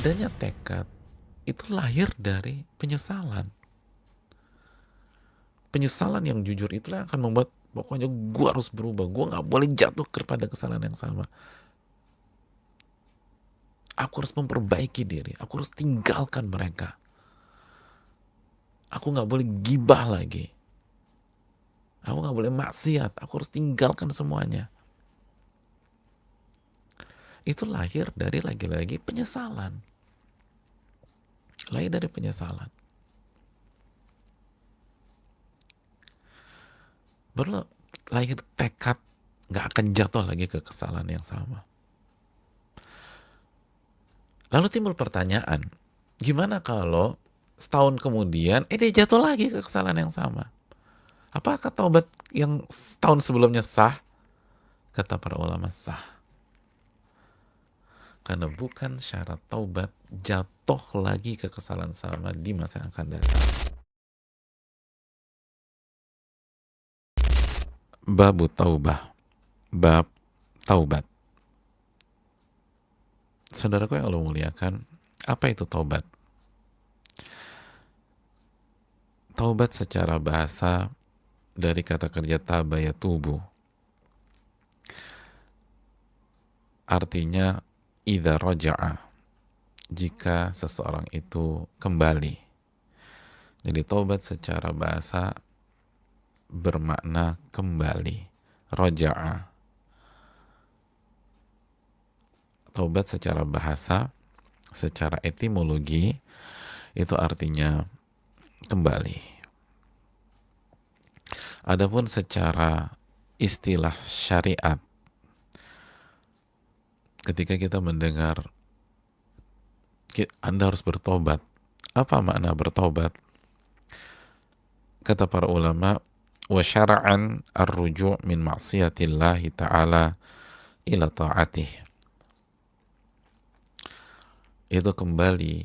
adanya tekad itu lahir dari penyesalan. Penyesalan yang jujur itulah yang akan membuat pokoknya gue harus berubah, gue nggak boleh jatuh kepada kesalahan yang sama. Aku harus memperbaiki diri, aku harus tinggalkan mereka. Aku nggak boleh gibah lagi. Aku nggak boleh maksiat, aku harus tinggalkan semuanya. Itu lahir dari lagi-lagi penyesalan. Lahir dari penyesalan. Baru lahir tekad nggak akan jatuh lagi ke kesalahan yang sama. Lalu timbul pertanyaan, gimana kalau setahun kemudian dia jatuh lagi ke kesalahan yang sama? Apakah taubat yang setahun sebelumnya sah? Kata para ulama sah. Karena bukan syarat taubat jatuh lagi ke kesalahan sama di masa yang akan datang. Babu taubah, bab taubat. Saudaraku yang Allah muliakan, apa itu taubat? Taubat secara bahasa dari kata kerja taba yatubu, artinya idza raja'a, jika seseorang itu kembali. Jadi taubat secara bahasa bermakna kembali, raja'a. Taubat secara bahasa, secara etimologi, itu artinya kembali. Adapun secara istilah syariat, ketika kita mendengar Anda harus bertobat, apa makna bertobat? Kata para ulama, wa syara'an ar-ruju' min ma'siyatillahi ta'ala ila ta'atih. Itu kembali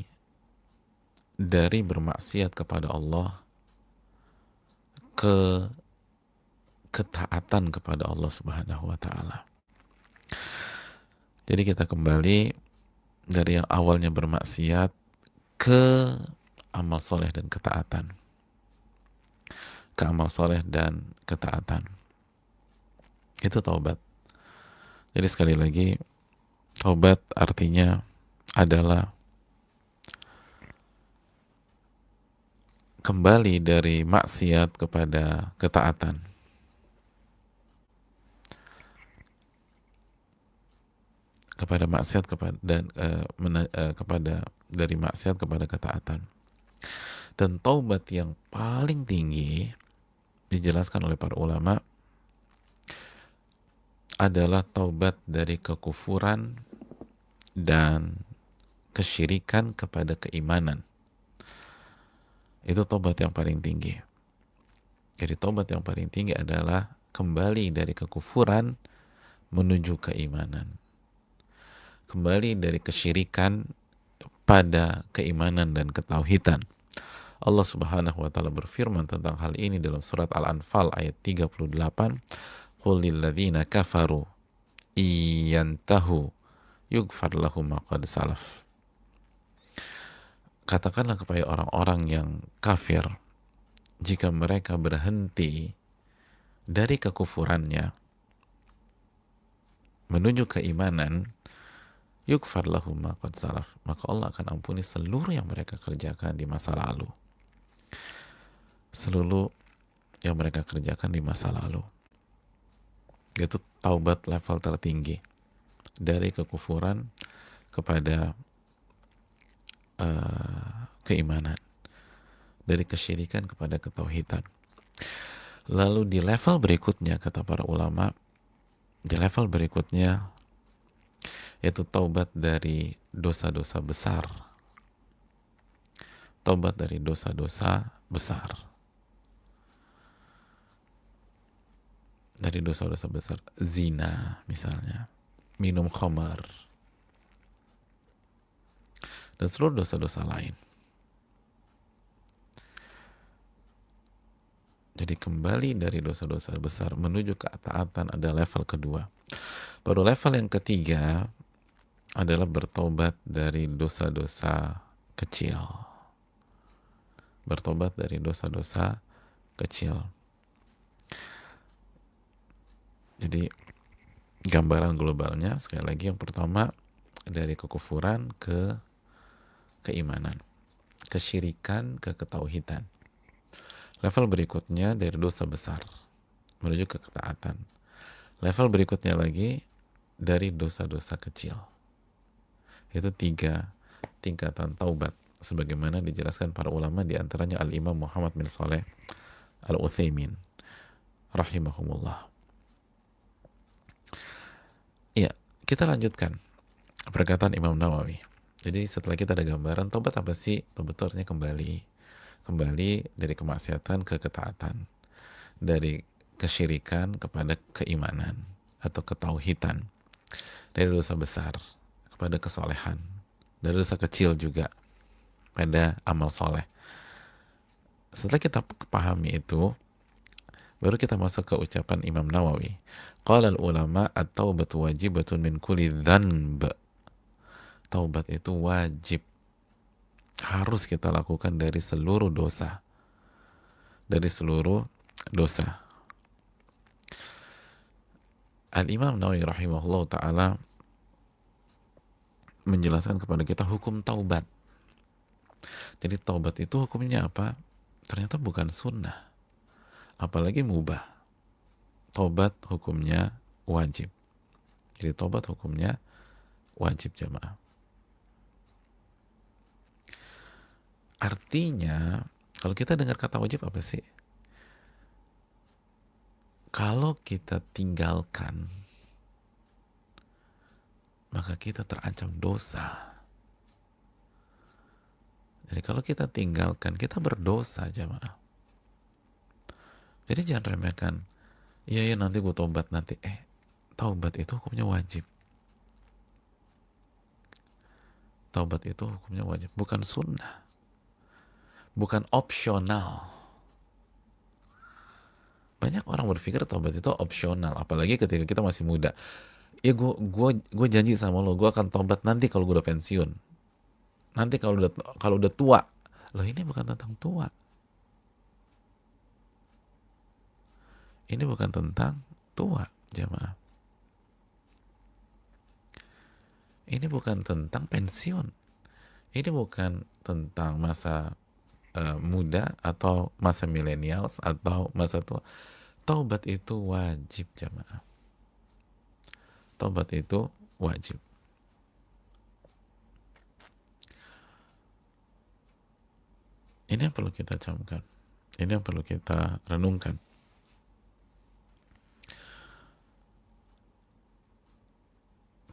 dari bermaksiat kepada Allah ke ketaatan kepada Allah Subhanahu wa taala. Jadi kita kembali dari yang awalnya bermaksiat ke amal soleh dan ketaatan. Ke amal soleh dan ketaatan. Itu taubat. Jadi sekali lagi, taubat artinya adalah kembali dari maksiat kepada ketaatan. Kepada maksiat kepada dan kepada dari maksiat kepada ketaatan. Dan taubat yang paling tinggi dijelaskan oleh para ulama adalah taubat dari kekufuran dan kesyirikan kepada keimanan. Itu taubat yang paling tinggi. Jadi taubat yang paling tinggi adalah kembali dari kekufuran menuju keimanan. Kembali dari kesyirikan pada keimanan dan ketauhidan. Allah Subhanahu wa taala berfirman tentang hal ini dalam surat Al-Anfal ayat 38, "Qul lil ladzina kafaru iyantahu yughfar lahum ma qad salaf." Katakanlah kepada orang-orang yang kafir, jika mereka berhenti dari kekufurannya menuju keimanan, yughfar lahum ma qad salaf, maka Allah akan ampuni seluruh yang mereka kerjakan di masa lalu. Seluruh yang mereka kerjakan di masa lalu. Itu taubat level tertinggi, dari kekufuran kepada keimanan, dari kesyirikan kepada ketauhidan. Lalu di level berikutnya, kata para ulama, di level berikutnya yaitu taubat dari dosa-dosa besar. Taubat dari dosa-dosa besar. Dari dosa-dosa besar, zina misalnya, minum khamar, dan seluruh dosa-dosa lain. Jadi kembali dari dosa-dosa besar menuju ke ketaatan ada level kedua. Baru level yang ketiga adalah bertobat dari dosa-dosa kecil. Bertobat dari dosa-dosa kecil. Jadi gambaran globalnya sekali lagi, yang pertama dari kekufuran ke keimanan, kesyirikan ke ketauhidan. Level berikutnya dari dosa besar menuju ke ketaatan. Level berikutnya lagi dari dosa-dosa kecil. Itu 3 tingkatan taubat sebagaimana dijelaskan para ulama, di antaranya Al-Imam Muhammad bin Saleh Al-Utsaimin rahimahumullah. Ya, kita lanjutkan perkataan Imam Nawawi. Jadi setelah kita ada gambaran taubat apa sih? Taubat itu artinya kembali dari kemaksiatan ke ketaatan, dari kesyirikan kepada keimanan atau ketauhidan, dari dosa besar kepada kesolehan, dari dosa kecil juga pada amal soleh. Setelah kita pahami itu, baru kita masuk ke ucapan Imam Nawawi. Qala al-ulama at-taubatu wajibatun min kulli dhanb. Taubat itu wajib, harus kita lakukan dari seluruh dosa. Dari seluruh dosa. Al-Imam Nawawi rahimahullah ta'ala menjelaskan kepada kita hukum taubat. Jadi taubat itu hukumnya apa? Ternyata bukan sunnah, apalagi mubah. Taubat hukumnya wajib. Jadi taubat hukumnya wajib, jamaah. Artinya, kalau kita dengar kata wajib apa sih? Kalau kita tinggalkan, maka kita terancam dosa. Jadi kalau kita tinggalkan, kita berdosa, jamaah. Jadi jangan remehkan, iya nanti gue taubat nanti. Taubat itu hukumnya wajib. Taubat itu hukumnya wajib, bukan sunnah, bukan opsional. Banyak orang berpikir taubat itu opsional, apalagi ketika kita masih muda. Ya gue janji sama lo, gue akan taubat nanti kalau gue udah pensiun, nanti kalau udah tua. Loh, ini bukan tentang tua. Ini bukan tentang tua, jamaah. Ini bukan tentang pensiun. Ini bukan tentang masa muda atau masa millennials atau masa tua. Taubat itu wajib, jamaah. Taubat itu wajib. Ini yang perlu kita camkan. Ini yang perlu kita renungkan.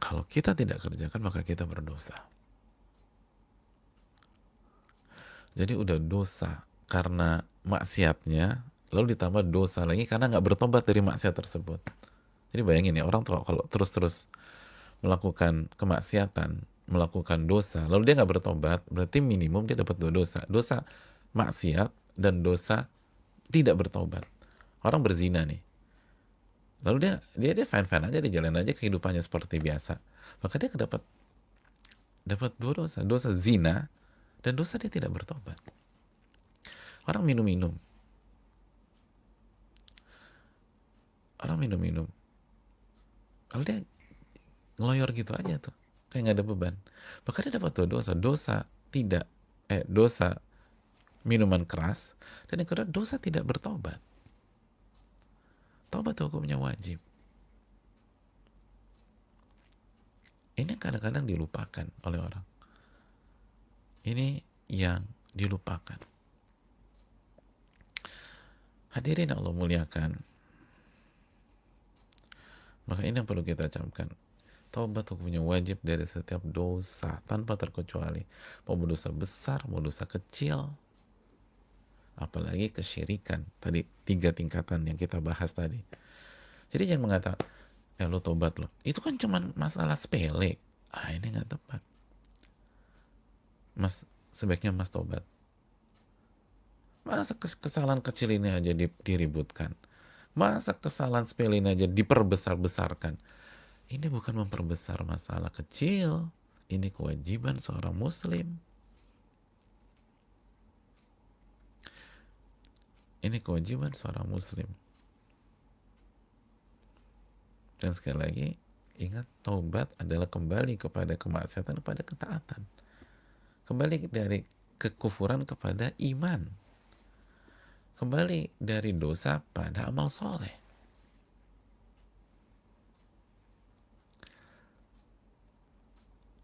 Kalau kita tidak kerjakan, maka kita berdosa. Jadi udah dosa karena maksiatnya, lalu ditambah dosa lagi karena nggak bertobat dari maksiat tersebut. Jadi bayangin ya, orang tuh kalau terus-terus melakukan kemaksiatan, melakukan dosa, lalu dia nggak bertobat, berarti minimum dia dapat 2 dosa. Dosa maksiat dan dosa tidak bertobat. Orang berzina nih, lalu dia fine-fine aja, dia jalan aja kehidupannya seperti biasa, maka dia dapat 2 dosa. Dosa zina dan dosa dia tidak bertobat. Orang minum-minum, kalau dia ngeloyor gitu aja tuh, kayak nggak ada beban, maka dia dapat 2 dosa. Dosa minuman keras, dan yang kedua dosa tidak bertobat. Taubat hukumnya wajib. Ini kadang-kadang dilupakan oleh orang. Ini yang dilupakan. Hadirin Allah muliakan, maka ini yang perlu kita camkan. Taubat hukumnya wajib dari setiap dosa tanpa terkecuali. Mau dosa besar, mau dosa kecil, apalagi kesyirikan. Tadi 3 tingkatan yang kita bahas tadi. Jadi jangan mengatakan, lo tobat lo, itu kan cuma masalah sepele. Ini nggak tepat. Sebaiknya mas tobat. Masa kesalahan kecil ini aja diributkan? Masa kesalahan sepele ini aja diperbesar-besarkan? Ini bukan memperbesar masalah kecil. Ini kewajiban seorang muslim. Ini kewajiban seorang muslim. Dan sekali lagi, ingat, taubat adalah kembali kepada kemaksiatan, kepada ketaatan. Kembali dari kekufuran kepada iman. Kembali dari dosa pada amal soleh.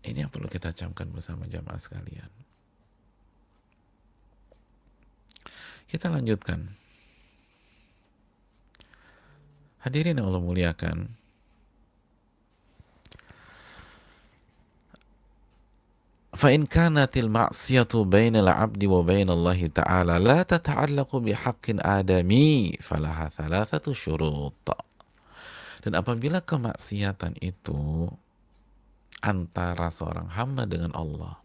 Ini yang perlu kita camkan bersama jamaah sekalian. Kita lanjutkan. Hadirin yang Allah muliakan, فإن كانت المعصية بين العبد وبين الله تعالى لا تتعلق بحق آدمي فلها ثلاثة شروط. Dan apabila kemaksiatan itu antara seorang hamba dengan Allah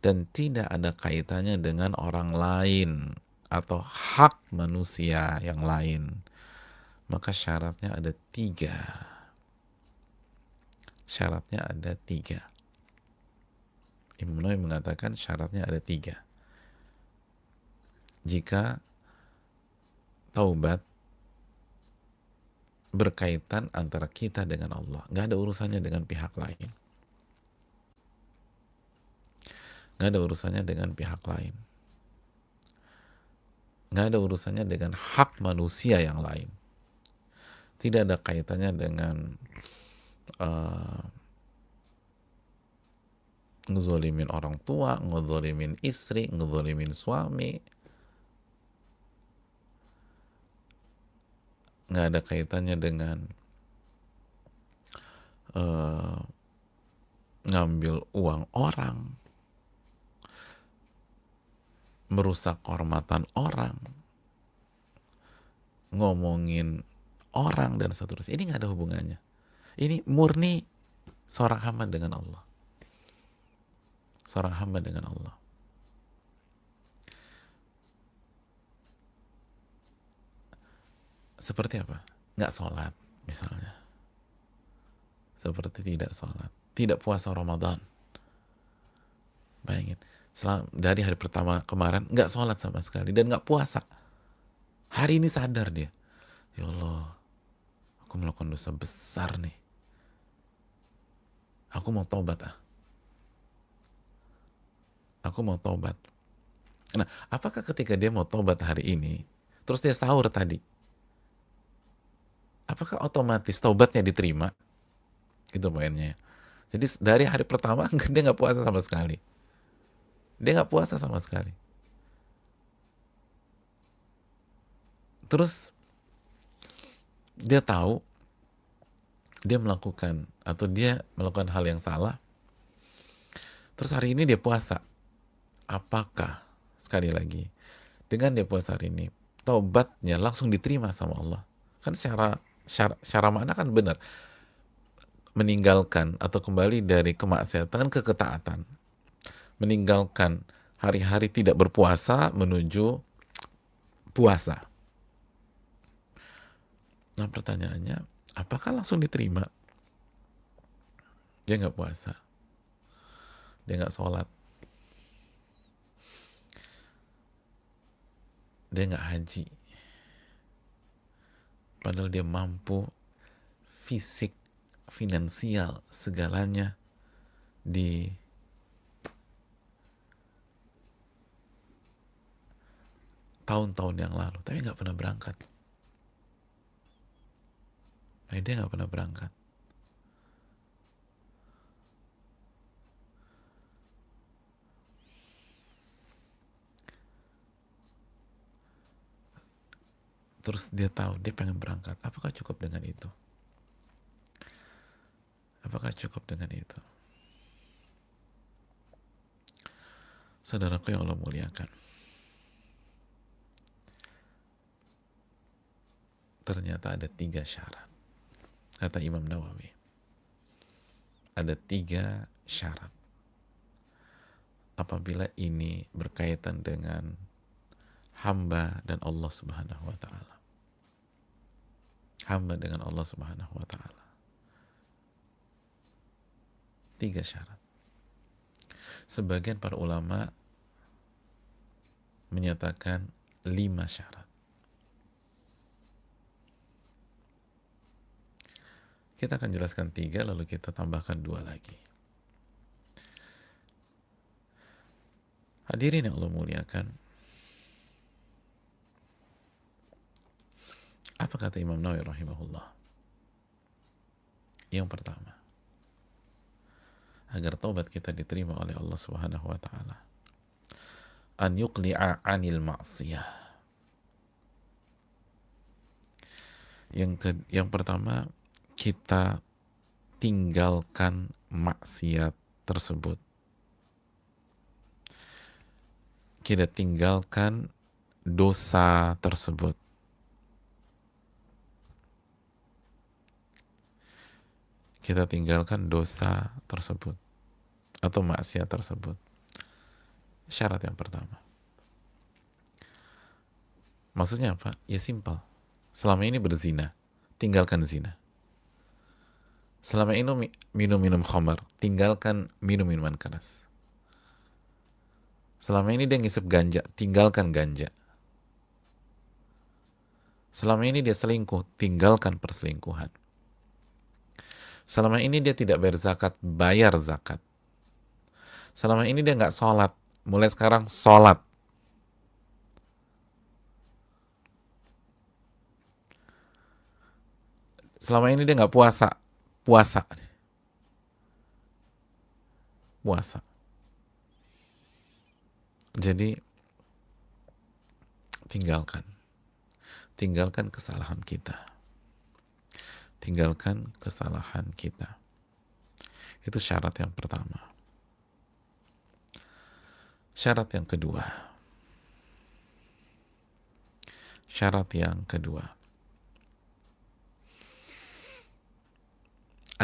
dan tidak ada kaitannya dengan orang lain atau hak manusia yang lain, maka syaratnya ada tiga. Syaratnya ada tiga. Imam Nawawi mengatakan syaratnya ada tiga. Jika taubat berkaitan antara kita dengan Allah, nggak ada urusannya dengan pihak lain. Nggak ada urusannya dengan pihak lain. Nggak ada urusannya dengan hak manusia yang lain. Tidak ada kaitannya dengan ngezolimin orang tua, ngezolimin istri, ngezolimin suami. Nggak ada kaitannya dengan ngambil uang orang, merusak kehormatan orang, ngomongin orang, dan seterusnya. Ini nggak ada hubungannya. Ini murni seorang hamba dengan Allah. Seorang hamba dengan Allah. Seperti apa? Nggak sholat misalnya. Seperti tidak sholat. Tidak puasa Ramadan. Bayangin, dari hari pertama kemarin nggak sholat sama sekali dan nggak puasa. Hari ini sadar dia, ya Allah, aku melakukan dosa besar nih. Aku mau taubat Aku mau taubat. Nah, apakah ketika dia mau taubat hari ini, terus dia sahur tadi, apakah otomatis taubatnya diterima? Itu poinnya. Jadi dari hari pertama dia nggak puasa sama sekali. Dia nggak puasa sama sekali. Terus dia tahu dia melakukan hal yang salah. Terus hari ini dia puasa. Apakah sekali lagi dengan dia puasa hari ini taubatnya langsung diterima sama Allah? Kan secara makna kan benar. Meninggalkan atau kembali dari kemaksiatan ke ketaatan. Meninggalkan hari-hari tidak berpuasa menuju puasa. Nah, pertanyaannya, apakah langsung diterima? Dia nggak puasa, dia nggak sholat, dia nggak haji, padahal dia mampu fisik, finansial, segalanya di tahun-tahun yang lalu, tapi nggak pernah berangkat. Dia nggak pernah berangkat. Terus dia tahu dia pengen berangkat. Apakah cukup dengan itu? Apakah cukup dengan itu? Saudaraku yang Allah muliakan, ternyata ada 3 syarat. Kata Imam Nawawi, ada 3 syarat apabila ini berkaitan dengan hamba dan Allah Subhanahu wa ta'ala. Hamba dengan Allah Subhanahu wa ta'ala. 3 syarat. Sebagian para ulama menyatakan 5 syarat. Kita akan jelaskan 3, lalu kita tambahkan 2 lagi. Hadirin yang Allah muliakan, apa kata Imam Nawawi rahimahullah? Yang pertama, agar taubat kita diterima oleh Allah Subhanahu wa taala, an yuqli'a 'anil ma'siyah. Yang pertama, kita tinggalkan maksiat tersebut. Kita tinggalkan dosa tersebut. Kita tinggalkan dosa tersebut atau maksiat tersebut. Syarat yang pertama. Maksudnya apa? Ya simpel. Selama ini berzina, tinggalkan zina. Selama ini minum-minum khamar, tinggalkan minum-minuman keras. Selama ini dia ngisep ganja, tinggalkan ganja. Selama ini dia selingkuh, tinggalkan perselingkuhan. Selama ini dia tidak berzakat, bayar zakat. Selama ini dia nggak sholat, mulai sekarang sholat. Selama ini dia nggak puasa, puasa. Puasa. Jadi tinggalkan kesalahan kita. Tinggalkan kesalahan kita. Itu syarat yang pertama. Syarat yang kedua.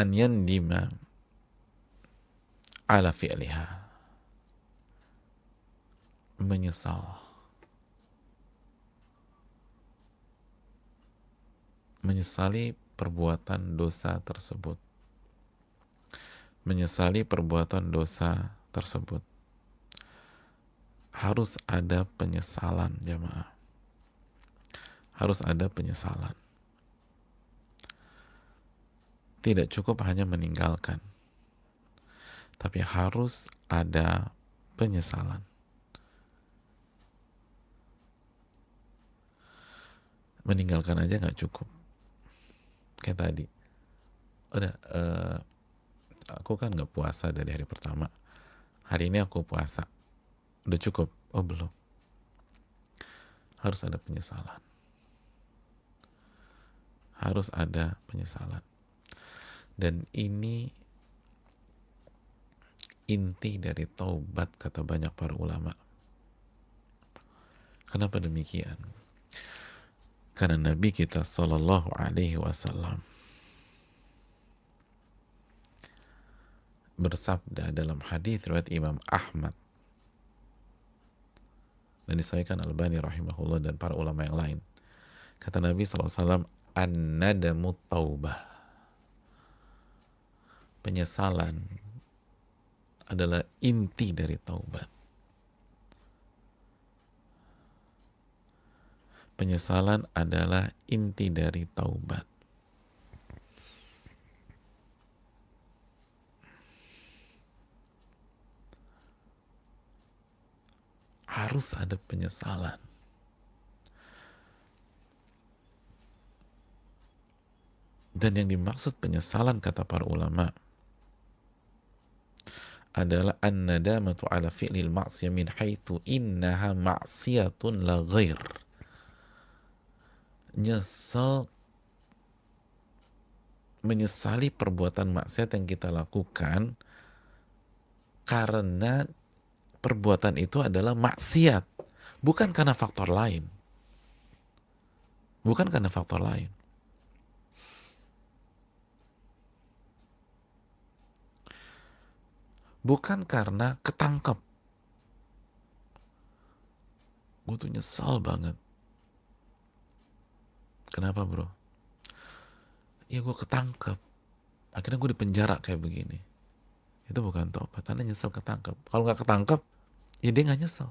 An yandima ala fi'liha. Menyesali perbuatan dosa tersebut. Menyesali perbuatan dosa tersebut. Harus ada penyesalan, jamaah. Harus ada penyesalan. Tidak cukup hanya meninggalkan, tapi harus ada penyesalan. Meninggalkan aja nggak cukup. Kayak tadi, udah aku kan nggak puasa dari hari pertama. Hari ini aku puasa, udah cukup? Oh belum. Harus ada penyesalan. Harus ada penyesalan. Dan ini inti dari taubat, kata banyak para ulama. Kenapa demikian? Karena Nabi kita Sallallahu Alaihi Wasallam bersabda dalam hadis riwayat Imam Ahmad dan disahihkan Albani rahimahullah dan para ulama yang lain. Kata Nabi Sallallahu Alaihi Wasallam, an-nadamu taubah. Penyesalan adalah inti dari taubat. Penyesalan adalah inti dari taubat. Harus ada penyesalan. Dan yang dimaksud penyesalan, kata para ulama, adalah an-nadamatu ala fi'lil ma'siyah min haitsu innaha ma'siyatun la ghair. Menyesali perbuatan maksiat yang kita lakukan karena perbuatan itu adalah maksiat, bukan karena faktor lain. Bukan karena faktor lain. Bukan karena ketangkep. Gue tuh nyesal banget. Kenapa bro? Ya gue ketangkep. Akhirnya gue dipenjara kayak begini. Itu bukan taubat. Anda nyesel ketangkep. Kalau nggak ketangkep, ya dia nggak nyesel.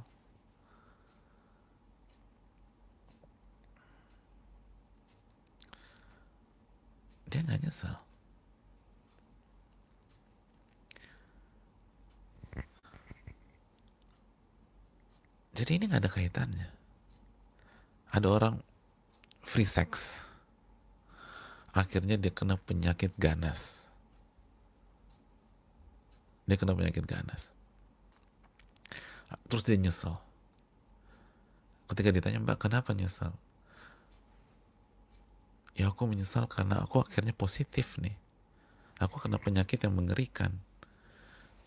Dia nggak nyesel. Jadi ini nggak ada kaitannya. Ada orang free sex, akhirnya dia kena penyakit ganas. Dia kena penyakit ganas. Terus dia nyesel. Ketika ditanya, Mbak, kenapa nyesel? Ya aku menyesal karena aku akhirnya positif nih. Aku kena penyakit yang mengerikan.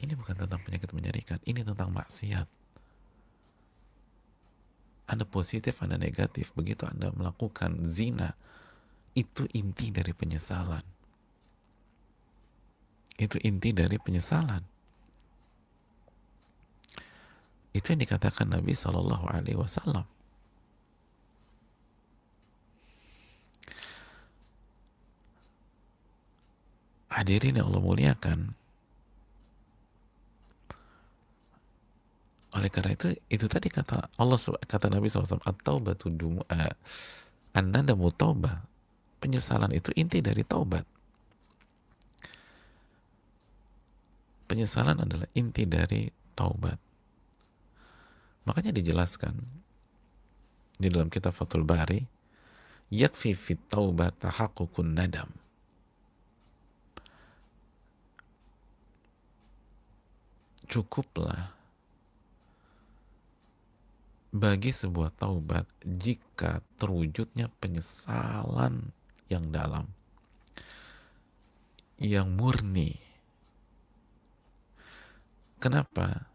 Ini bukan tentang penyakit mengerikan, ini tentang maksiat. Anda positif, Anda negatif. Begitu Anda melakukan zina, itu inti dari penyesalan. Itu inti dari penyesalan. Itu yang dikatakan Nabi Shallallahu Alaihi Wasallam. Hadirin yang Allah muliakan. Oleh karena itu tadi kata Allah, kata Nabi SAW, at-taubatu an-nadamu taubah. Penyesalan itu inti dari taubat. Penyesalan adalah inti dari taubat. Makanya dijelaskan di dalam kitab Fathul Bari, yakfi fit taubat tahaqqukun nadam. Cukuplah bagi sebuah taubat jika terwujudnya penyesalan yang dalam, yang murni. Kenapa?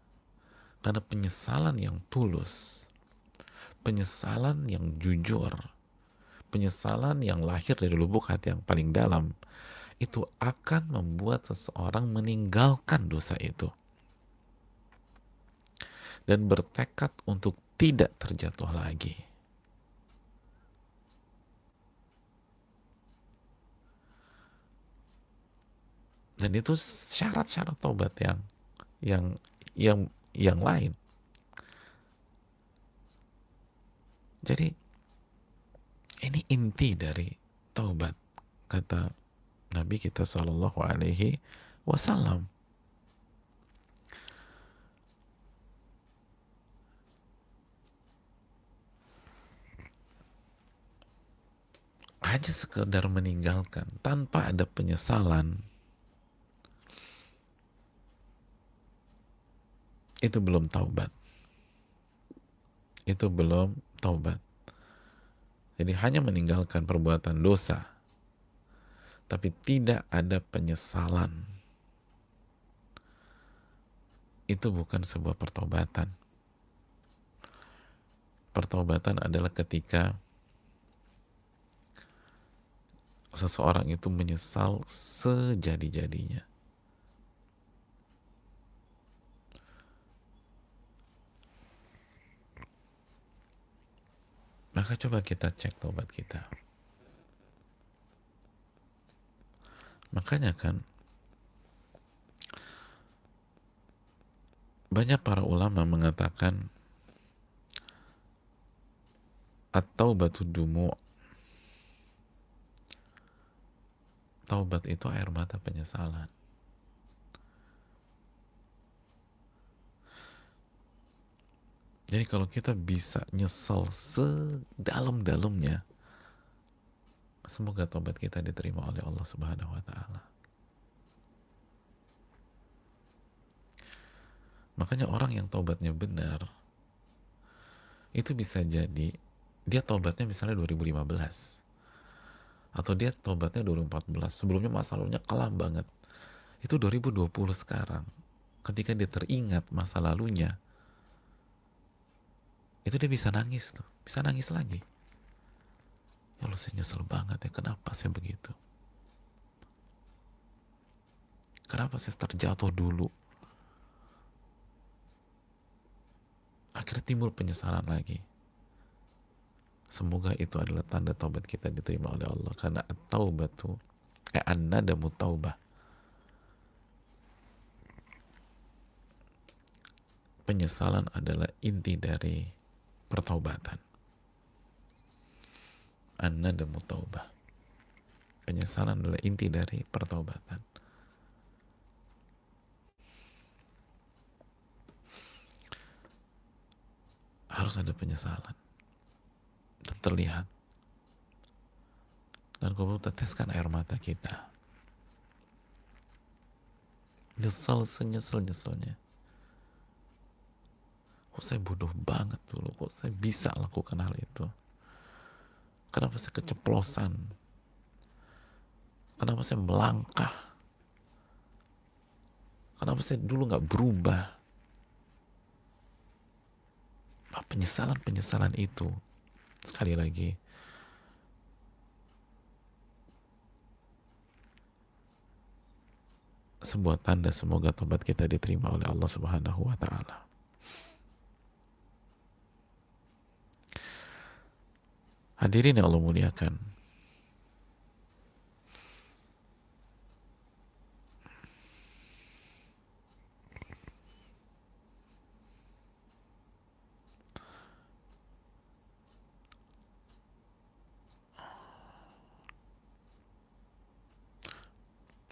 Karena penyesalan yang tulus, penyesalan yang jujur, penyesalan yang lahir dari lubuk hati yang paling dalam, itu akan membuat seseorang meninggalkan dosa itu dan bertekad untuk tidak terjatuh lagi. Dan itu syarat-syarat taubat yang lain. Jadi ini inti dari taubat, kata Nabi kita Shallallahu Alaihi Wasallam. Hanya sekedar meninggalkan tanpa ada penyesalan, itu belum taubat. Itu belum taubat. Jadi hanya meninggalkan perbuatan dosa, tapi tidak ada penyesalan, itu bukan sebuah pertobatan. Pertobatan adalah ketika seseorang itu menyesal sejadi-jadinya. Maka coba kita cek taubat kita. Makanya kan banyak para ulama mengatakan at-taubatu dumu'. Taubat itu air mata penyesalan. Jadi kalau kita bisa nyesel sedalam-dalamnya, semoga taubat kita diterima oleh Allah Subhanahu wa Ta'ala. Makanya orang yang taubatnya benar, itu bisa jadi dia taubatnya misalnya 2015, atau dia taubatnya 2014, sebelumnya masa lalunya kelam banget. Itu 2020 sekarang, ketika dia teringat masa lalunya, itu dia bisa nangis tuh, bisa nangis lagi. Ya Allah, saya nyesel banget ya, kenapa saya begitu? Kenapa saya terjatuh dulu? Akhirnya timbul penyesalan lagi. Semoga itu adalah tanda taubat kita diterima oleh Allah, karena at-taubatu an-nadamu taubah. penyesalan adalah inti dari pertaubatan. An-nadamu taubah. Penyesalan adalah inti dari pertaubatan. Harus ada penyesalan dan terlihat, dan kumpul teteskan air mata kita, nyesel senyesel-nyeselnya. Kok saya bodoh banget dulu, kok saya bisa lakukan hal itu, kenapa saya keceplosan, kenapa saya melangkah, kenapa saya dulu gak berubah. Penyesalan-penyesalan itu, sekali lagi, sebuah tanda semoga tobat kita diterima oleh Allah Subhanahu wa Ta'ala. Hadirin yang Allah muliakan,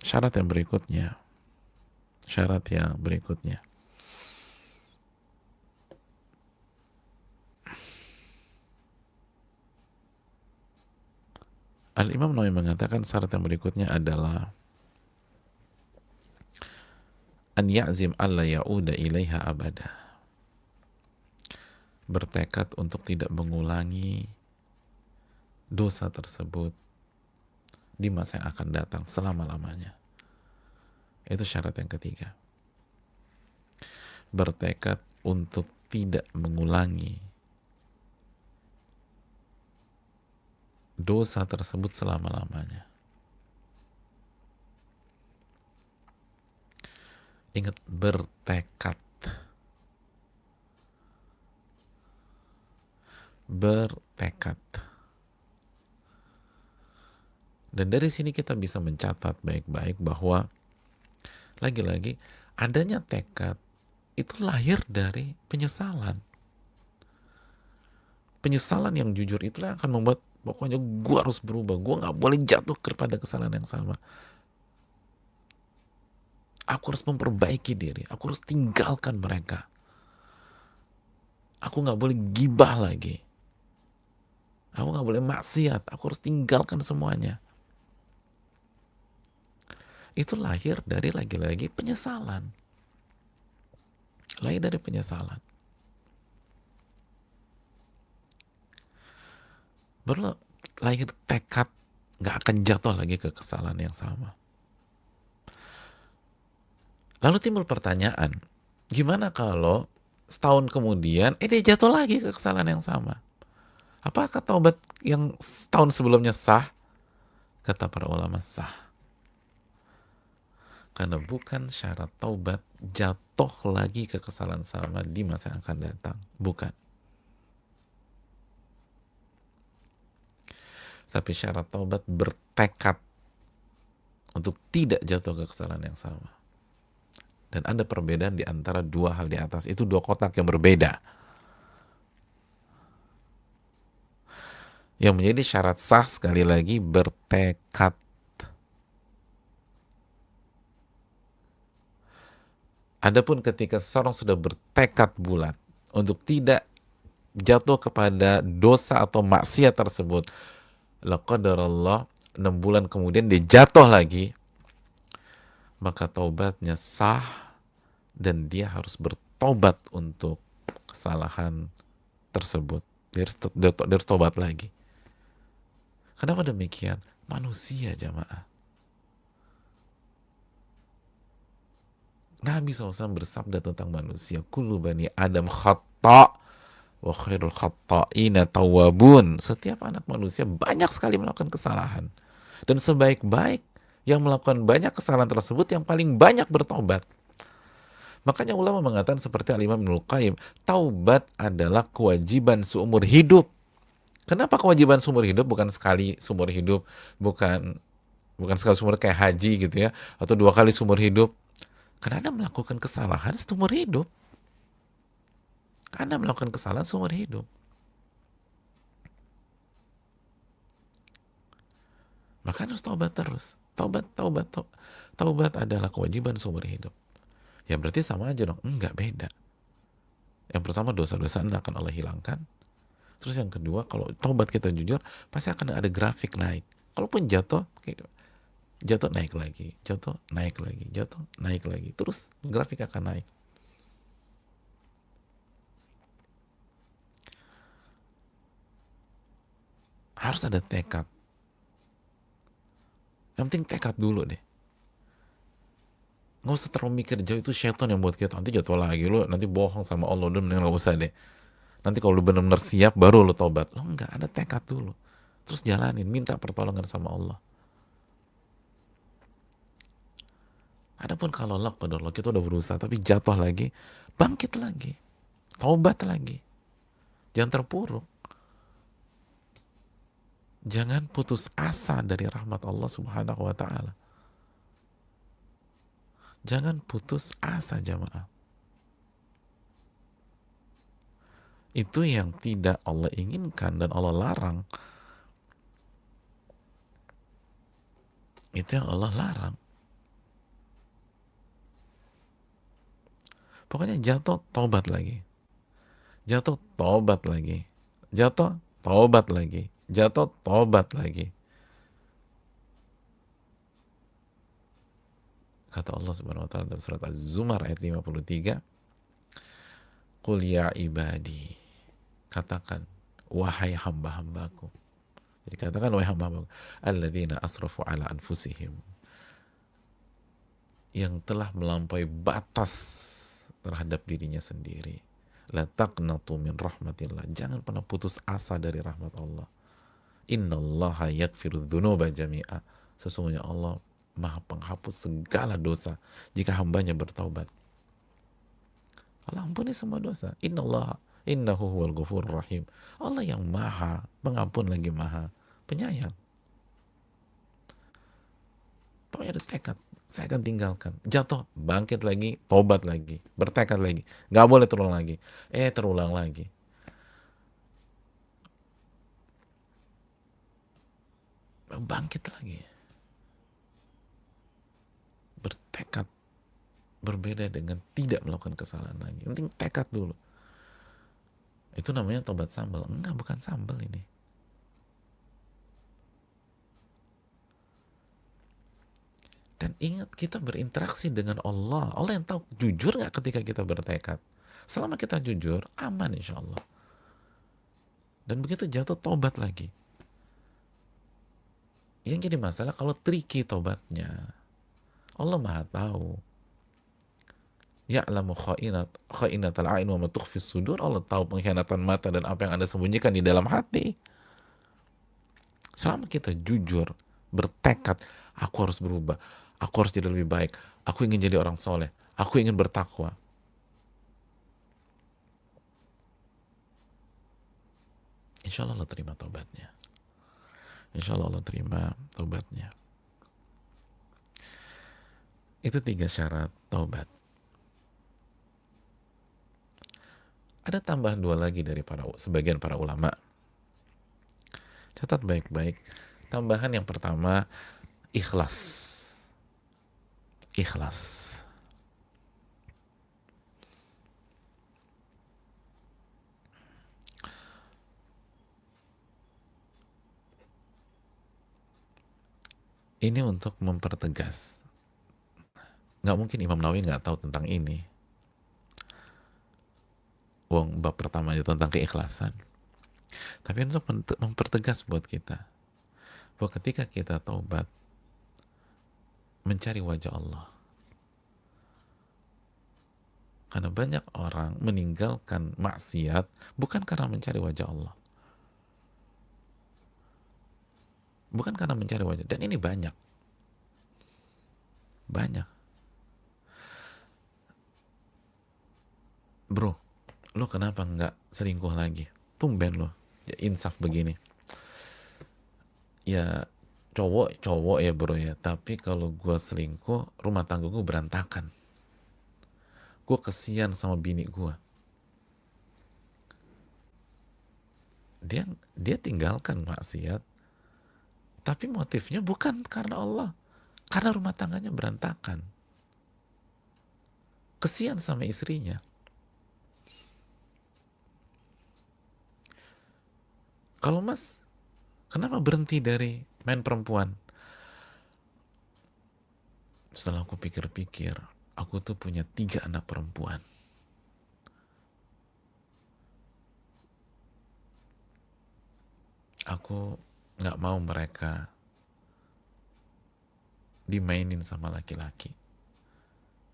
syarat yang berikutnya, Al-Imam Nawawi mengatakan syarat yang berikutnya adalah an ya'zim alla ya'uda ilaiha abada. Bertekad untuk tidak mengulangi dosa tersebut di masa yang akan datang selama-lamanya. Itu syarat yang ketiga. Bertekad untuk tidak mengulangi dosa tersebut selama-lamanya. Ingat, bertekad. Bertekad. Dan dari sini kita bisa mencatat baik-baik bahwa lagi-lagi adanya tekad itu lahir dari penyesalan. Penyesalan yang jujur itulah yang akan membuat pokoknya gue harus berubah, gue gak boleh jatuh kepada kesalahan yang sama. Aku harus memperbaiki diri, aku harus tinggalkan mereka. Aku gak boleh gibah lagi. Aku gak boleh maksiat, aku harus tinggalkan semuanya. Itu lahir dari lagi-lagi penyesalan. Lahir dari penyesalan. Baru lahir tekad gak akan jatuh lagi ke kesalahan yang sama. Lalu timbul pertanyaan, gimana kalau setahun kemudian dia jatuh lagi ke kesalahan yang sama? Apakah taubat yang setahun sebelumnya sah? Kata para ulama sah. Karena bukan syarat taubat jatuh lagi ke kesalahan sama di masa yang akan datang. Bukan. Tapi syarat taubat bertekad untuk tidak jatuh ke kesalahan yang sama. Dan ada perbedaan di antara dua hal di atas. Itu dua kotak yang berbeda. Yang menjadi syarat sah sekali lagi bertekad. Adapun ketika seseorang sudah bertekad bulat untuk tidak jatuh kepada dosa atau maksiat tersebut, laqadarallah 6 bulan kemudian dia jatuh lagi, maka taubatnya sah dan dia harus bertobat untuk kesalahan tersebut. Dia harus tobat lagi. Kenapa demikian? Manusia, jamaah. Nabi SAW bersabda tentang manusia, kullu bani Adam khata' wa khairul khata'ina tawwabun. Setiap anak manusia banyak sekali melakukan kesalahan. Dan sebaik-baik yang melakukan banyak kesalahan tersebut yang paling banyak bertobat. Makanya ulama mengatakan seperti Al-Imam Ibnul Qayyim, taubat adalah kewajiban seumur hidup. Kenapa kewajiban seumur hidup? Bukan sekali seumur hidup, bukan sekali seumur kayak haji gitu ya, atau 2 kali seumur hidup. Karena Anda melakukan kesalahan seumur hidup. Anda melakukan kesalahan seumur hidup. Maka harus taubat terus. Taubat adalah kewajiban seumur hidup. Ya berarti sama aja dong. Enggak, beda. Yang pertama, dosa-dosa Anda akan Allah hilangkan. Terus yang kedua, kalau taubat kita jujur, pasti akan ada grafik naik. Kalaupun jatuh naik lagi, jatuh naik lagi, jatuh naik lagi. Terus grafik akan naik. Harus ada tekad. Yang penting tekad dulu deh. Nggak usah terlalu mikir jauh, itu syaitan yang buat kita. Nanti jatuh lagi, lo nanti bohong sama Allah. Udah mending nggak usah deh. Nanti kalau lu benar-benar siap, baru lu taubat. Lo enggak, ada tekad dulu. Terus jalanin, minta pertolongan sama Allah. Adapun kalau luck pada Allah, kita udah berusaha tapi jatuh lagi, bangkit lagi, taubat lagi. Jangan terpuruk. Jangan putus asa dari rahmat Allah Subhanahu wa taala. Jangan putus asa, jamaah. Itu yang tidak Allah inginkan dan Allah larang. Itu yang Allah larang. Pokoknya jatuh, taubat lagi. Jatuh, taubat lagi. Jatuh, taubat lagi. Jatuh, taubat lagi. Kata Allah Subhanahu wa taala dalam surat Az-Zumar ayat 53, "Qul ya ibadi." Katakan, wahai hamba-hambaku. Jadi katakan, wahai hamba-hambaku, alladzina asrafu ala anfusihim, yang telah melampaui batas terhadap dirinya sendiri. La taqnatu min rahmatillah. Jangan pernah putus asa dari rahmat Allah. Innallaha yaghfiru dzunuba jami'a. Sesungguhnya Allah Maha penghapus segala dosa jika hambanya bertaubat. Allah ampuni semua dosa. Innahu huwal ghafurur rahim. Allah yang Maha pengampun lagi Maha penyayang. Pokoknya ada tekad. Saya akan tinggalkan. Jatuh, bangkit lagi, taubat lagi, bertekad lagi. Gak boleh terulang lagi. Terulang lagi. Bangkit lagi. Bertekad. Berbeda dengan tidak melakukan kesalahan lagi. Yang penting tekad dulu. Itu namanya taubat sambal. Enggak, bukan sambal ini. Dan ingat, kita berinteraksi dengan Allah. Allah yang tahu jujur gak ketika kita bertekad. Selama kita jujur, aman insya Allah. Dan begitu jatuh, taubat lagi. Yang jadi masalah kalau tricky taubatnya. Allah Maha tahu. Ya'lamu kha'inatal a'in wa ma tukhfis sudur. Allah tahu pengkhianatan mata dan apa yang Anda sembunyikan di dalam hati. Selama kita jujur, bertekad, aku harus berubah, aku harus jadi lebih baik, aku ingin jadi orang soleh, aku ingin bertakwa. Insya Allah Allah terima taubatnya. Insya Allah Allah terima taubatnya. Itu 3 syarat taubat. Ada tambahan 2 lagi dari sebagian para ulama. Catat baik-baik. Tambahan yang pertama, ikhlas. Ikhlas. Ini untuk mempertegas. Nggak mungkin Imam Nawawi nggak tahu tentang ini. Bab pertama itu tentang keikhlasan. Tapi untuk mempertegas buat kita, bahwa ketika kita taubat, mencari wajah Allah. Karena banyak orang meninggalkan maksiat bukan karena mencari wajah Allah. Bukan karena mencari wajah. Dan ini banyak. Banyak. Bro, lo kenapa nggak selingkuh lagi? Tumben lo. Ya, insaf begini. Ya, cowok ya bro ya. Tapi kalau gue selingkuh, rumah tangga gue berantakan. Gue kesian sama bini gue. dia dia tinggalkan maksiat, tapi motifnya bukan karena Allah, karena rumah tangganya berantakan. Kesian sama istrinya. Kalau Mas, kenapa berhenti dari main perempuan? Setelah aku pikir-pikir, aku tuh punya 3 anak perempuan. Aku nggak mau mereka dimainin sama laki-laki.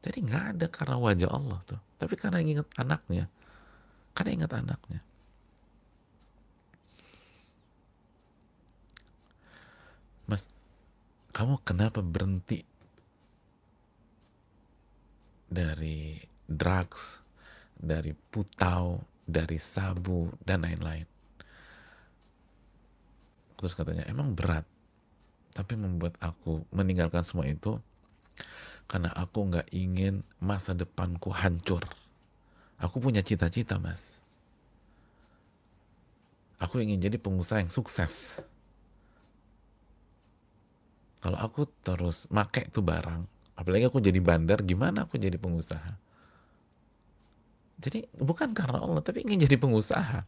Jadi nggak ada karena wajah Allah tuh, tapi karena ingat anaknya. Karena ingat anaknya. Mas, kamu kenapa berhenti dari drugs, dari putau, dari sabu, dan lain-lain? Terus katanya, emang berat, tapi membuat aku meninggalkan semua itu karena aku nggak ingin masa depanku hancur. Aku punya cita-cita, Mas. Aku ingin jadi pengusaha yang sukses. Kalau aku terus make tuh barang, apalagi aku jadi bandar, gimana aku jadi pengusaha? Jadi bukan karena Allah, tapi ingin jadi pengusaha.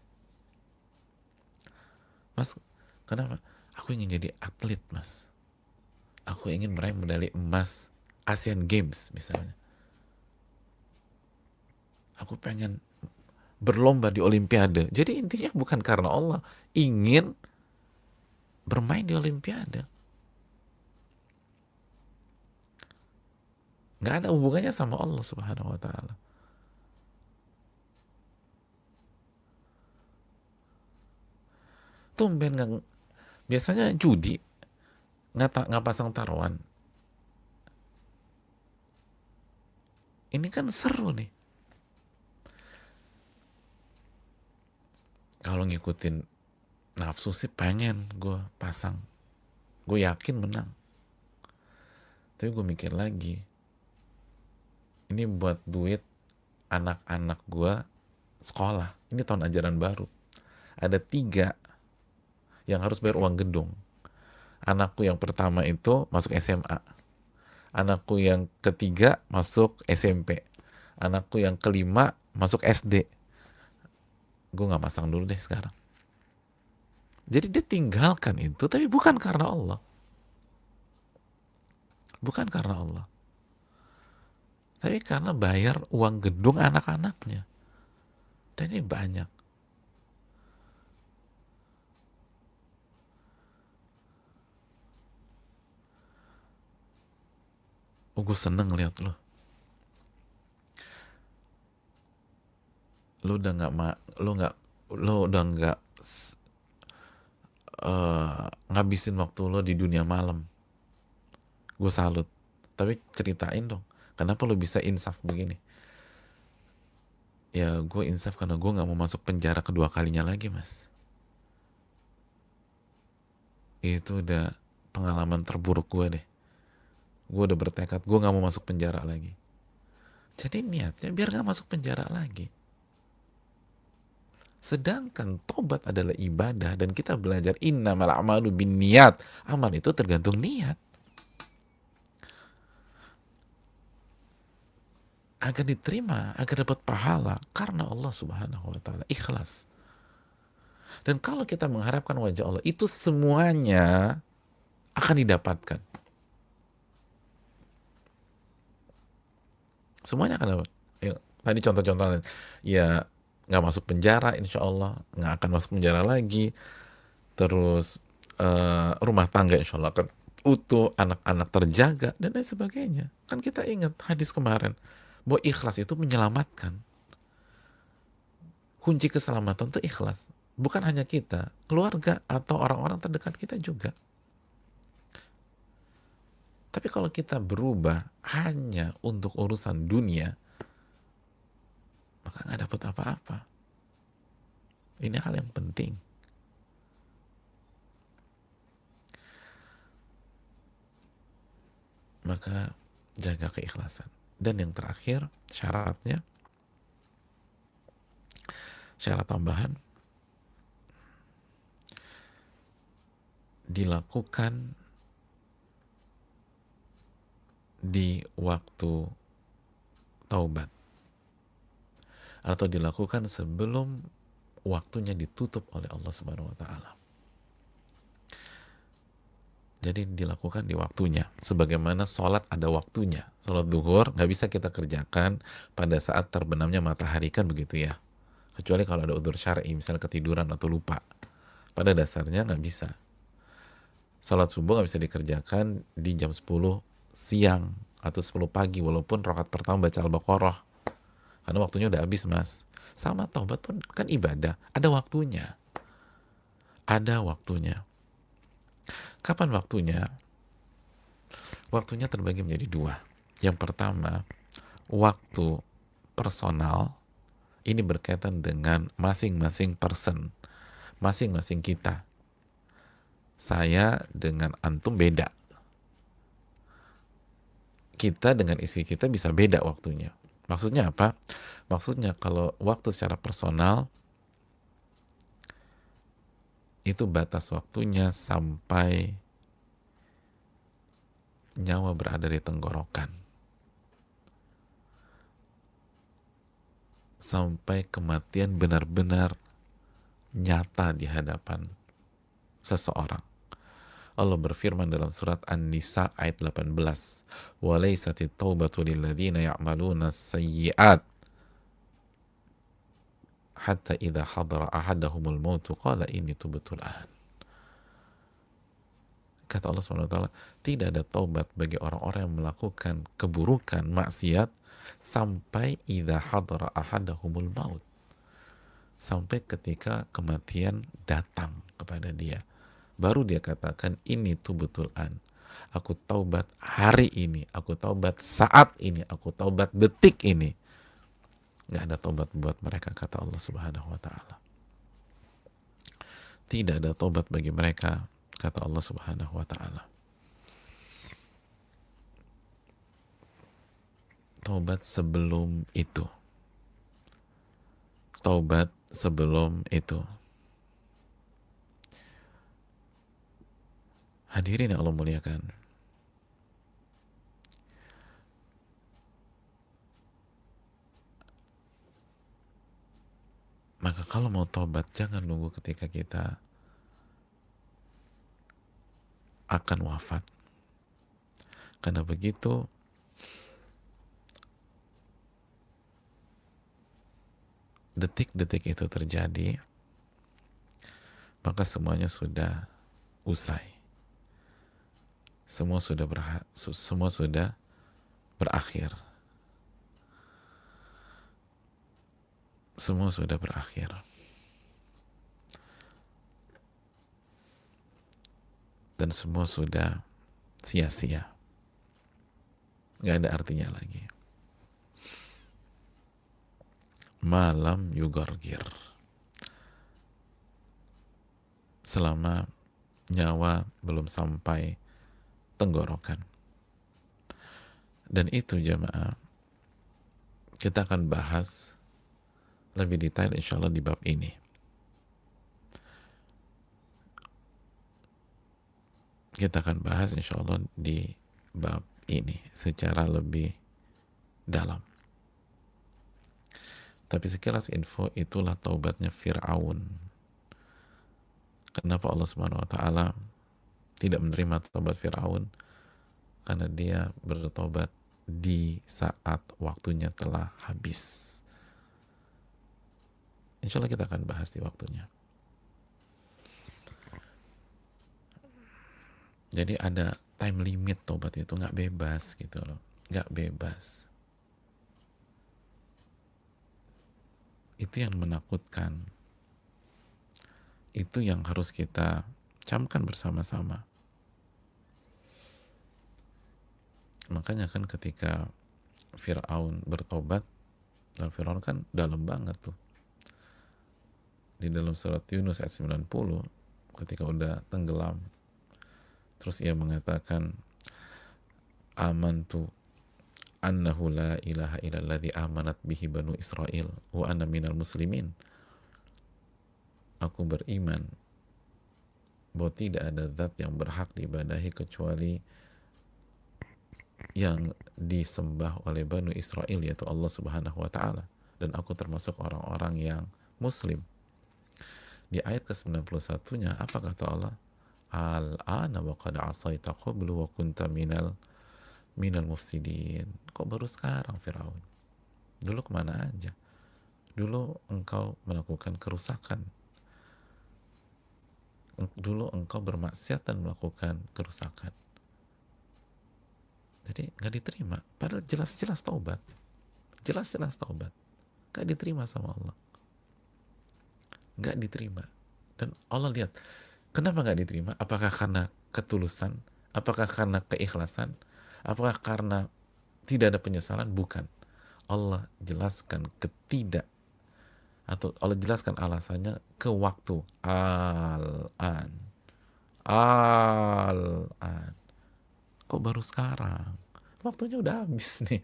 Mas, kenapa? Aku ingin jadi atlet, Mas. Aku ingin meraih medali emas Asian Games misalnya. Aku pengen berlomba di Olimpiade. Jadi intinya bukan karena Allah, ingin bermain di Olimpiade. Nggak ada hubungannya sama Allah Subhanahu wa Ta'ala. Tumben nggak, biasanya judi nggak pasang taruhan. Ini kan seru nih. Kalau ngikutin nafsu sih pengen gue pasang. Gue yakin menang. Tapi gue mikir lagi, ini buat duit anak-anak gue sekolah. Ini tahun ajaran baru. Ada 3 yang harus bayar uang gedung. Anakku yang pertama itu masuk SMA. Anakku yang ketiga masuk SMP. Anakku yang kelima masuk SD. Gue gak masang dulu deh sekarang. Jadi dia tinggalkan itu, tapi bukan karena Allah. Bukan karena Allah. Tapi karena bayar uang gedung anak-anaknya. Dan ini banyak. Oh, gue seneng lihat lo. Lo udah nggak lo udah nggak ngabisin waktu lo di dunia malam. Gue salut. Tapi ceritain dong, kenapa lo bisa insaf begini? Ya gue insaf karena gue nggak mau masuk penjara kedua kalinya lagi, Mas. Itu udah pengalaman terburuk gue deh. Gue udah bertekad gue nggak mau masuk penjara lagi. Jadi niatnya biar nggak masuk penjara lagi. Sedangkan tobat adalah ibadah, dan kita belajar innamal a'malu binniyat. Amal itu tergantung niat. Agar diterima, agar dapat pahala karena Allah Subhanahu wa Ta'ala, ikhlas. Dan kalau kita mengharapkan wajah Allah, itu semuanya akan didapatkan. Semuanya akan dapat. Ya, tadi contoh-contohnya, ya nggak masuk penjara, insya Allah nggak akan masuk penjara lagi. Terus rumah tangga insya Allah akan utuh, anak-anak terjaga, dan lain sebagainya. Kan kita ingat hadis kemarin bahwa ikhlas itu menyelamatkan. Kunci keselamatan itu ikhlas. Bukan hanya kita, keluarga atau orang-orang terdekat kita juga. Tapi kalau kita berubah hanya untuk urusan dunia, maka nggak dapat apa-apa. Ini hal yang penting. Maka jaga keikhlasan. Dan yang terakhir, syarat tambahan, dilakukan di waktu taubat atau dilakukan sebelum waktunya ditutup oleh Allah Subhanahu wa taala. Jadi dilakukan di waktunya, sebagaimana sholat ada waktunya. Sholat duhur nggak bisa kita kerjakan pada saat terbenamnya matahari, kan begitu ya, kecuali kalau ada udzur syar'i, misalnya ketiduran atau lupa. Pada dasarnya nggak bisa. Sholat subuh nggak bisa dikerjakan di jam 10 siang atau 10 pagi, walaupun rakaat pertama baca Al-Baqarah, karena waktunya udah habis, mas. Sama taubat pun kan ibadah, ada waktunya. Ada waktunya. Kapan waktunya? Waktunya terbagi menjadi dua. Yang pertama, waktu personal, ini berkaitan dengan masing-masing person, masing-masing kita. Saya dengan antum beda. Kita dengan istri kita bisa beda waktunya. Maksudnya apa? Maksudnya kalau waktu secara personal, itu batas waktunya sampai nyawa berada di tenggorokan, sampai kematian benar-benar nyata di hadapan seseorang. Allah berfirman dalam surat An-Nisa ayat 18, "Walaisatit taubatu lilladzina ya'maluna sayyi'at hatta idza hadara ahadahumul mautu qala inni tubtu al-an." Kata Allah SWT, tidak ada taubat bagi orang-orang yang melakukan keburukan, maksiat, sampai idza hadara ahadahumul maut, sampai ketika kematian datang kepada dia, baru dia katakan ini tubtul an, aku taubat hari ini, aku taubat saat ini, aku taubat detik ini. Nggak ada taubat buat mereka, kata Allah Subhanahu wa taala. Tidak ada taubat bagi mereka, kata Allah Subhanahu wa taala. Taubat sebelum itu. Taubat sebelum itu. Hadirin yang Allah muliakan. Maka kalau mau taubat, jangan nunggu ketika kita akan wafat. Karena begitu detik-detik itu terjadi, maka semuanya sudah usai. Semua sudah berakhir. Semua sudah berakhir. Dan semua sudah sia-sia. Nggak ada artinya lagi. Malam yugorgir. Selama nyawa belum sampai tenggorokan. Dan itu jamaah, kita akan bahas lebih detail insya Allah di bab ini. Kita akan bahas insya Allah di bab ini secara lebih dalam. Tapi sekilas info, itulah taubatnya Fir'aun. Kenapa Allah Subhanahu wa taala tidak menerima taubat Fir'aun? Karena dia bertobat di saat waktunya telah habis. Insya Allah kita akan bahas di waktunya. Jadi ada time limit taubat itu, nggak bebas gitu loh, nggak bebas. Itu yang menakutkan. Itu yang harus kita camkan bersama-sama. Makanya kan ketika Fir'aun bertobat, dan Fir'aun kan dalam banget tuh. Di dalam surat Yunus ayat 90, ketika udah tenggelam, terus ia mengatakan, amantu annahu la ilaha illalladzi amanat bihi banu Israel wa ana minal muslimin. Aku beriman bahwa tidak ada zat yang berhak diibadahi kecuali yang disembah oleh Banu Israel, yaitu Allah Subhanahu wa taala, dan aku termasuk orang-orang yang muslim. Di ayat ke-91-nya apa kata Allah? Al-ana wa qad asaita qablu wa kunta minal mufsidin. Kok baru sekarang Firaun? Dulu kemana aja? Dulu engkau melakukan kerusakan. Dulu engkau bermaksiat dan melakukan kerusakan. Jadi nggak diterima. Padahal jelas-jelas taubat. Jelas-jelas taubat. Nggak diterima sama Allah. Nggak diterima. Dan Allah lihat, kenapa nggak diterima? Apakah karena ketulusan? Apakah karena keikhlasan? Apakah karena tidak ada penyesalan? Bukan. Allah jelaskan atau Allah jelaskan alasannya ke waktu. Al-an. Al-an. Kok baru sekarang? Waktunya udah habis nih.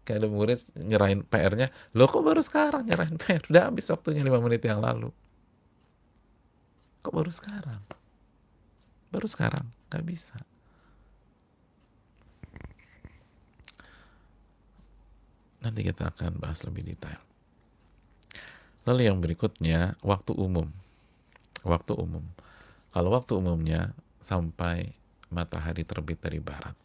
Kayak ada murid nyerahin PR-nya, loh kok baru sekarang nyerahin PR? Udah habis waktunya 5 menit yang lalu. Kok baru sekarang? Baru sekarang? Gak bisa. Nanti kita akan bahas lebih detail. Lalu yang berikutnya, waktu umum. Waktu umum. Kalau waktu umumnya sampai matahari terbit dari barat.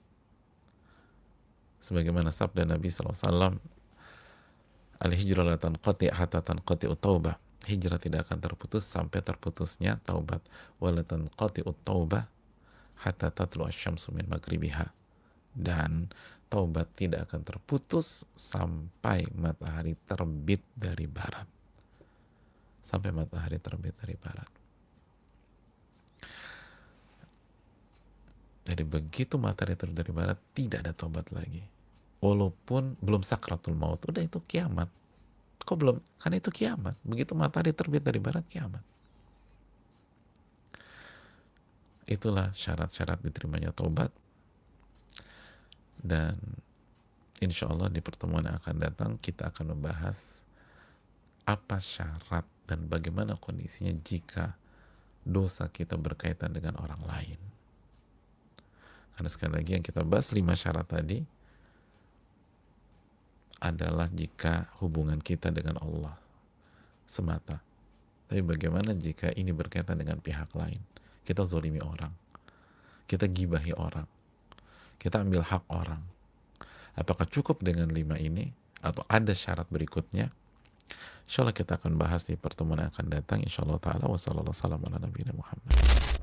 Sebagaimana sabda Nabi SAW, al-hijrah la tanqati hatta tanqati at-taubah. Hijrah tidak akan terputus sampai terputusnya taubat. Wa la tanqati at-taubah hatta tatlu asy-syamsu min maghribiha. Dan taubat tidak akan terputus sampai matahari terbit dari barat. Sampai matahari terbit dari barat. Jadi begitu matahari terbit dari barat, tidak ada taubat lagi. Walaupun belum sakratul maut, udah itu kiamat. Kok belum? Kan itu kiamat. Begitu matahari terbit dari barat, kiamat. Itulah syarat-syarat diterimanya taubat. Dan insya Allah di pertemuan yang akan datang kita akan membahas apa syarat dan bagaimana kondisinya jika dosa kita berkaitan dengan orang lain. Karena sekali lagi yang kita bahas 5 syarat tadi adalah jika hubungan kita dengan Allah semata. Tapi bagaimana jika ini berkaitan dengan pihak lain? Kita zolimi orang, kita gibahi orang, kita ambil hak orang. Apakah cukup dengan 5 ini? Atau ada syarat berikutnya? Insya Allah kita akan bahas di pertemuan yang akan datang. Insya Allah ta'ala. Wassalamualaikum warahmatullahi wabarakatuh.